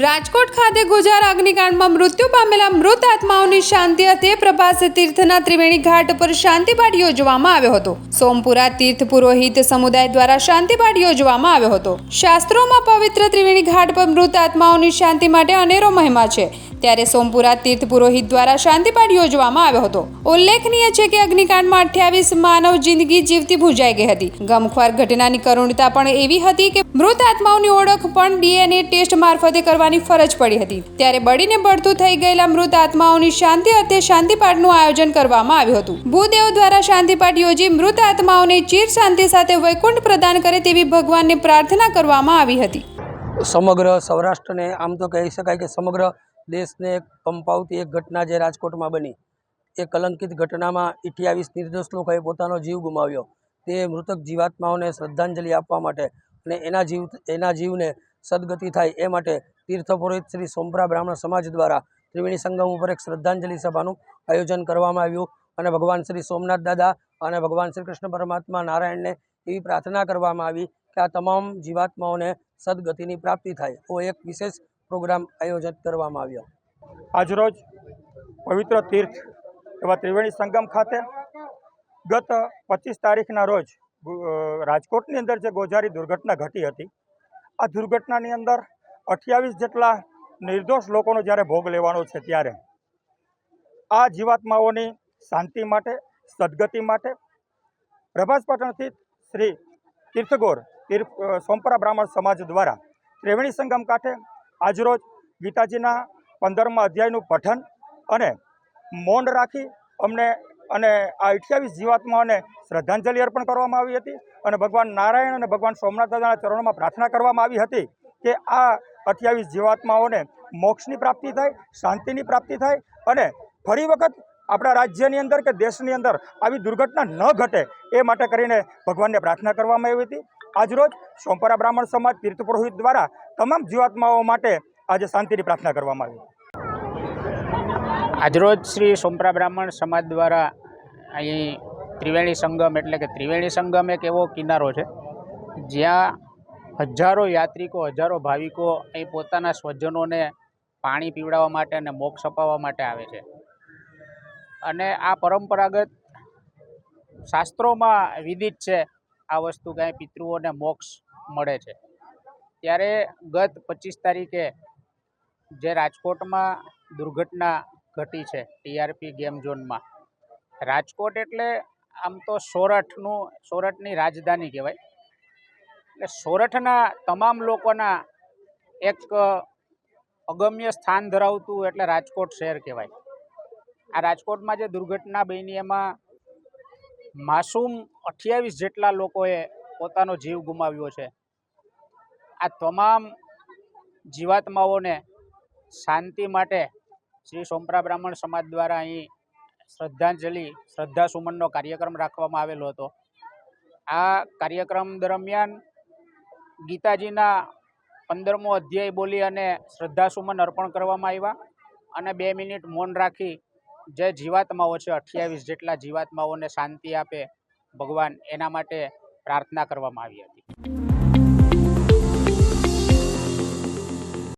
રાજકોટ ખાતે ગોઝારા અગ્નિકાંડમાં મૃત્યુ પામેલા મૃત આત્માઓની શાંતિ અર્થે પ્રભાસ તીર્થના ત્રિવેણી ઘાટ પર શાંતિપાઠ યોજવામાં આવ્યો હતો। સોમપુરા તીર્થ પુરોહિત સમુદાય દ્વારા શાંતિપાઠ યોજવામાં આવ્યો હતો। શાસ્ત્રોમાં પવિત્ર ત્રિવેણી ઘાટ પર મૃત આત્માઓની શાંતિ માટે અનેરો મહિમા છે, ત્યારે સોમપુરા તીર્થ પુરોહિત દ્વારા શાંતિપાઠ યોજવામાં આવ્યો હતો। ઉલ્લેખનીય છે કે અગ્નિકાંડમાં 28 માનવ જિંદગી જીવતી ભૂંજાઈ ગઈ હતી। ગમખ્વાર ઘટનાની કરુણતા પણ એવી હતી કે મૃત આત્માઓની ઓળખ પણ DNA ટેસ્ટ મારફતે કરવાની ફરજ પડી હતી। ત્યારે બળીને બળતું થઈ ગયેલા મૃત આત્માઓની શાંતિ અર્થે શાંતિપાઠનું આયોજન કરવામાં આવ્યું હતું। ભૂદેવ દ્વારા શાંતિપાઠ યોજી મૃત આત્માઓને ચિર શાંતિ સાથે વૈકુંઠ પ્રદાન કરે તેવી ભગવાનને પ્રાર્થના કરવામાં આવી હતી। સમગ્ર સૌરાષ્ટ્રને આમ તો કહી શકાય કે સમગ્ર દેશને કંપાવતી એક ઘટના જે રાજકોટમાં બની, એ કલંકિત ઘટનામાં 28 નિર્દોષ લોકોએ પોતાનો જીવ ગુમાવ્યો। તે મૃતક જીવાત્માઓને શ્રદ્ધાંજલિ આપવા માટે અને એના જીવને સદગતિ થાય એ માટે તીર્થ પુરોહિત શ્રી સોમપુરા બ્રાહ્મણ સમાજ દ્વારા ત્રિવેણી સંગમ ઉપર એક શ્રદ્ધાંજલિ સભાનું આયોજન કરવામાં આવ્યું અને ભગવાન શ્રી સોમનાથ દાદા અને ભગવાન શ્રી કૃષ્ણ પરમાત્મા નારાયણને એવી પ્રાર્થના કરવામાં આવી કે આ તમામ જીવાત્માઓને સદગતિની પ્રાપ્તિ થાય તો એક વિશેષ પ્રોગ્રામ આયોજિત કરવામાં આવ્યો। આજરોજ પવિત્ર તીર્થ એવા ત્રિવેણી સંગમ ખાતે ગત 25 તારીખના રોજ રાજકોટની અંદર જે ગોઝારી દુર્ઘટના ઘટી હતી, આ દુર્ઘટનાની અંદર 28 જેટલા નિર્દોષ લોકોનો જ્યારે ભોગ લેવાનો છે, ત્યારે આ જીવાત્માઓની શાંતિ માટે, સદગતિ માટે પ્રભાસ પાટણથી શ્રી તીર્થગોર સોમપુરા બ્રાહ્મણ સમાજ દ્વારા ત્રિવેણી સંગમ કાંઠે આજરોજ ગીતાજીના 15મા અધ્યાયનું પઠન અને મૌન રાખી અને આ 28 જીવાત્માઓને શ્રદ્ધાંજલિ અર્પણ કરવામાં આવી હતી અને ભગવાન નારાયણ અને ભગવાન સોમનાથ દાદાના ચરણોમાં પ્રાર્થના કરવામાં આવી હતી કે આ 28 જીવાત્માઓને મોક્ષની પ્રાપ્તિ થાય, શાંતિની પ્રાપ્તિ થાય અને ફરી વખત આપણા રાજ્યની અંદર કે દેશની અંદર આવી દુર્ઘટના ન ઘટે એ માટે કરીને ભગવાનને પ્રાર્થના કરવામાં આવી હતી। આજરોજ સોમપુરા બ્રાહ્મણ સમાજ તીર્થ પુરોહિત દ્વારા તમામ જીવાત્માઓ માટે આજે શાંતિની પ્રાર્થના કરવામાં આવી। આજરોજ શ્રી સોમપુરા બ્રાહ્મણ સમાજ દ્વારા અહીં ત્રિવેણી સંગમ એટલે કે ત્રિવેણી સંગમ એક એવો કિનારો છે જ્યાં હજારો યાત્રિકો, હજારો ભાવિકો અહીં પોતાના સ્વજનોને પાણી પીવડાવવા માટે અને મોક્ષ અપાવવા માટે આવે છે અને આ પરંપરાગત શાસ્ત્રોમાં વિદિત છે આ વસ્તુ કે પિતૃઓને મોક્ષ મળે છે। ત્યારે ગત 25 તારીખે જે રાજકોટમાં દુર્ઘટના ઘટી છે TRP ગેમ ઝોનમાં, રાજકોટ એટલે આમ તો સોરઠની રાજધાની કહેવાય, એટલે સોરઠના તમામ લોકોના એક અગમ્ય સ્થાન ધરાવતું એટલે રાજકોટ શહેર કહેવાય। આ રાજકોટમાં જે દુર્ઘટના બની એમાં માસૂમ 28 જેટલા લોકોએ પોતાનો જીવ ગુમાવ્યો છે। આ તમામ જીવાત્માઓને શાંતિ માટે શ્રી સોમપુરા બ્રાહ્મણ સમાજ દ્વારા અહીં શ્રદ્ધા સુમનનો કાર્યક્રમ રાખવામાં આવેલો હતો। આ કાર્યક્રમ દરમિયાન ગીતાજીના 15મો અધ્યાય બોલી અને શ્રદ્ધા સુમન અર્પણ કરવામાં આવ્યા અને 2 મિનિટ મૌન રાખી જે જીવાત્માઓ છે 28 જેટલા જીવાત્માઓને શાંતિ આપે ભગવાન, એના માટે પ્રાર્થના કરવામાં આવી હતી।